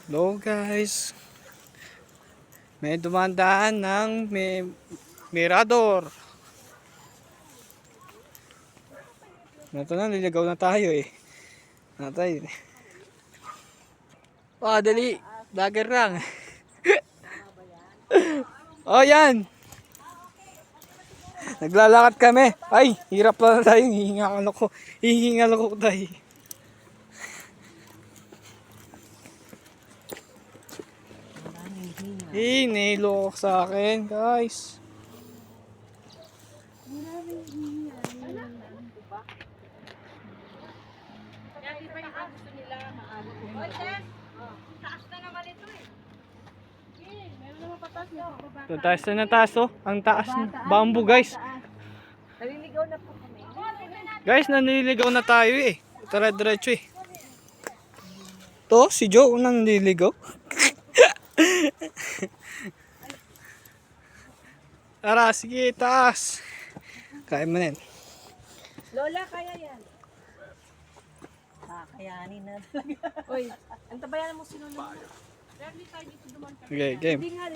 Hello guys. May dumandaan ng Mirador. Ito na, niligaw na tayo eh. Natay. Oh, dali. Dagger lang. Oh, yan. Naglalakad kami. Ay, hirap pa tayo. Hihingal ako. Hihingal ako tayo. Nilo sa akin, guys. Taas na taas oh. Ang taas ng bamboo guys. Naliligaw na po kami. Guys, naniligaw na tayo eh. Tara diretso eh. To, si Joe unang nililigaw. Tara, sige, taas. Kaya mo na yan. Lola, kaya yan. Kayanin na talaga. Uy, ang tabayan mo si Lola. Okay, game. Hindi nga,